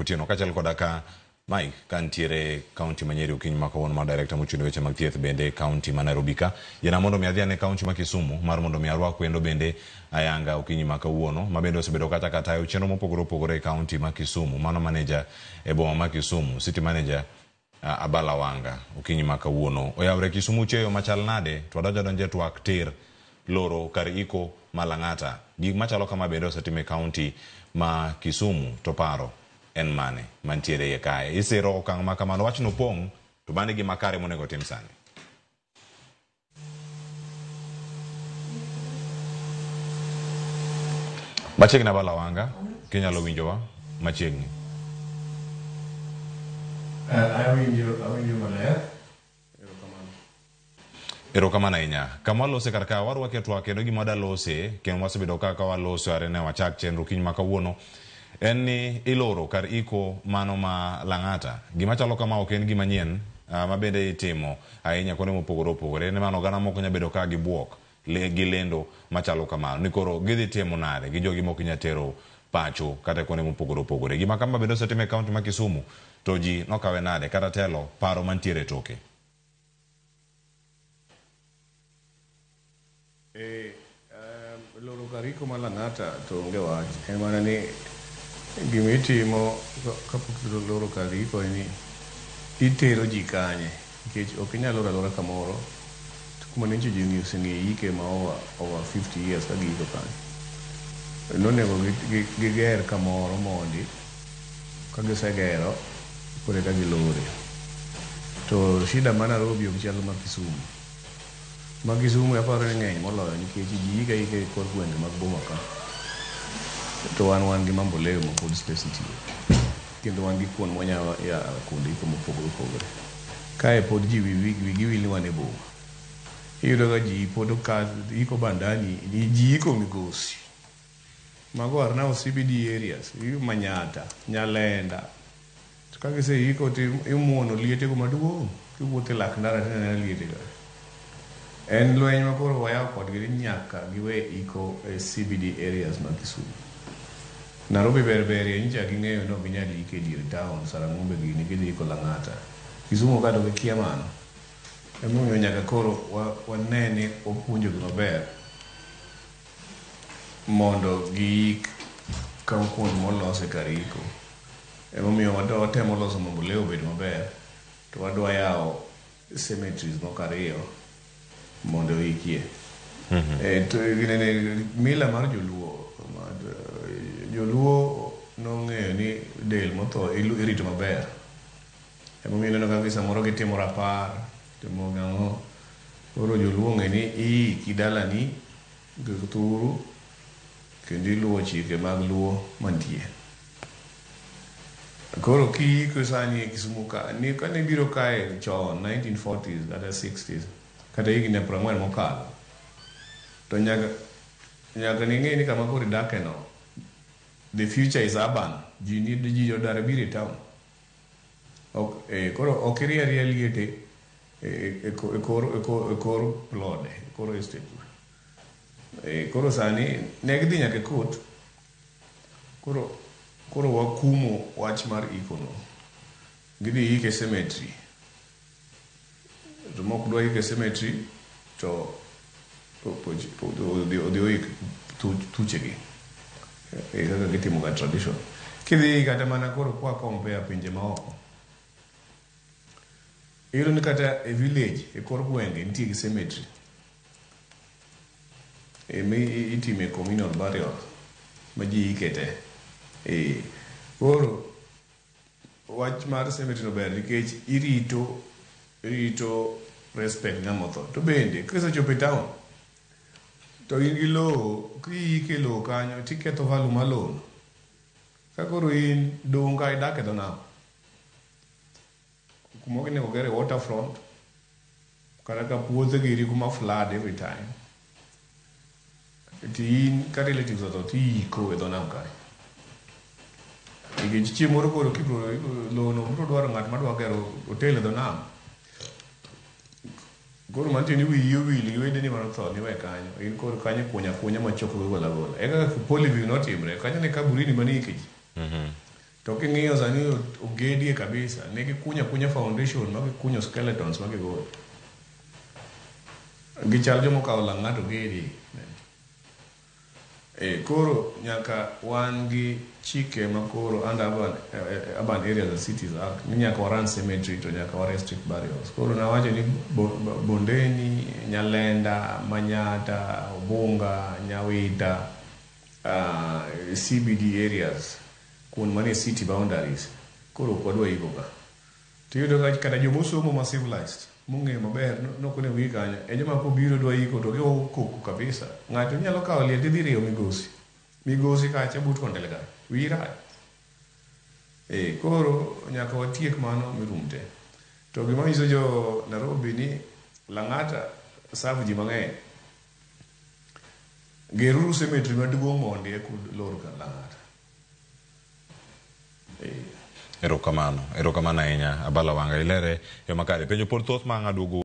Kutieno kachal koda ka Mike kantiere county Manyeri ukinyi makawon ma director mochune weche mag thieth bende county ma Nairobi ka yana mondo mi adhiane county ma Kisumu mar mondo mi arwak wendo bende ayanga ukinyi makawuono ma bende osebedo kata chenro mopogore e county ma Kisumu mano manager e boma ma Kisumu city manager Abala Wanga ukinyi makawuono oyawre Kisumu cheyo machal nade twadonje twak tir loro kar iko Malang'ata gik machalo kama bende osetime county ma Kisumu to paro en mane mantiere ye kae isiro okang' ma kamano wach no pong' to bane gima kare monego tim sani. Machiegni Abala Wanga kinyalo winjowa machiegni. Awinjo maler. Erokamano ahinya. Kama walose kar ka warwake twak kendo gima wadalose kendo wasebedo kaka waloso are ne wachak chenro kiny ma kawuono en ni iloro kar iko mano ma Lang'ata. Gima chalo kama ok en gima nyien ma bende itimo ahinya kuonde mopogore opogore ne mano oganda moko nya bedo ka gibuok gi lendo machalo kamano ni koro gidhi timo nade gi jogi moko nya tero pacho kata kuonde mopogore opogore. Gima kama bende osetime kaunti ma Kisumu to ji nokawe nade kata telo paro mantiere toke. Loro kar iko ma Lang'ata to onge wach en mana ni gimitimo kapok loro kar iko ni itero ji kanye nikech ok inyal loro alora kamoro kuma nicho ji oseng'e ike ma over 50 years ka giiko kanye nonego giger kamoro mondi ka gisegero kore ka gilore to shida ma Nairobi ok chalo ma Kisumu ma Kisumu aparo ni ng'eny moloyo nikech ji ike kor gwenge mag boma ka to wan gi Mamboleo ma pod station kendo wan gi kuon mwanya ya kundi ko mopogore opogore kae pod ji wigi wil ni wan e boma iyudo ga ji pod ka iko bandani ni ji iko migosi mago Arnao CBD areas Manyata Nyalenda ka gise iko ti imuono liete go maduong' kiwuothe lak ndara tena liete ga en lweny ma koro waya kodgi nyaka giwe iko CBD areas ma Kisumu. Nairobi berie nja ging'eyo no ginyal ike dier town Sarang'ombe gini gidhi iko Lang'ata. Kisumu ka doge kia mano emomiyo nyaka koro wanene opuonjo gi maber mondo giik kampuni molose kar iko. Emomiyo watemo loso Mamboleo obed maber to wadwa yawo cemeteries moko ariyo mondo ikie. To mila mar Joluo nong'eyo ni del motho irito maber. Emomiyo neno kaka samoro gitimo rapar timo gang'o koro Joluo ng'e ni kidalani githuru kendo iluwo chike mag Luo mantie. Koro kiiko sani e Kisumu ka ni kane biro kae chon 1940s kata 60s kata higni 40 mokalo to nyaka ning'e ni kama koro idake no the future is urban ji odare bire town koro ok iriaria liete e kor plode koro estate koro sani ne gidhi nyaka court koro wakumo wach mar ikono gidhi ike cemetery to mok dwa ike cemetery to odhi oik tuchegi kaka gitimo ga tradition kidhi kata mana koro kwa compare pinje maoko iyudo ni kata e village e kor gwenge nitie gi cemetery itime communal burial ma ji ikete koro wach mar cemetery no ber nikech irito respect ng'amotho to bende kisechopo e town to in gi lowo kiike lowo kanyo tiketho value ma lowo ka koro in dong' ka idak e dho nam kuma onego gere waterfront kata ka puothe giri kuma flood every time ti in ka relatives otho tiiko e dho nam kae nikech chieng' moro koro lowo no biro dwaro ng'at madwa gero hotel e dho nam koro mantie ni wiyi owil gi wedeni manotho ni we kanyo in koro kanyo kunya machoko gola eka Polyview notimre kanyo ne kaburini manike ji to king'iyo sani ogedie kabisa, ne gikunya foundation, ma gikunyo skeletons ma gigolo. Gichal jomo kawo Lang'ato gedi. Koro nyaka wan gi chike ma koro under urban areas and cities act, ni nyaka waran cemetery to nyaka wa restrict burials. Koro nawacho ni Bondeni, Nyalenda, Manyata, Obunga, Nyawita, CBD areas, kun mani city boundaries, koro kwadwa iko ka. Tiyudo kata jomosomo ma civilized, munge maber, no kone wi kanyo, joma kobiro dwa iko to gio koko kabisa. Ng'ato nyalo kawo liel tidhi riyo migosi kacha but kondelga, wira. Koro nyaka watiek mano mirumte. To gima nyiso jo Nairobi ni Lang'ata savu ji mang'eny. Geruru cemetery maduong' mondo kud lor ka Lang'ata. Erokamano ahinya Abala Wanga ilere yo makare penjo pod thoth ma ng'aduogo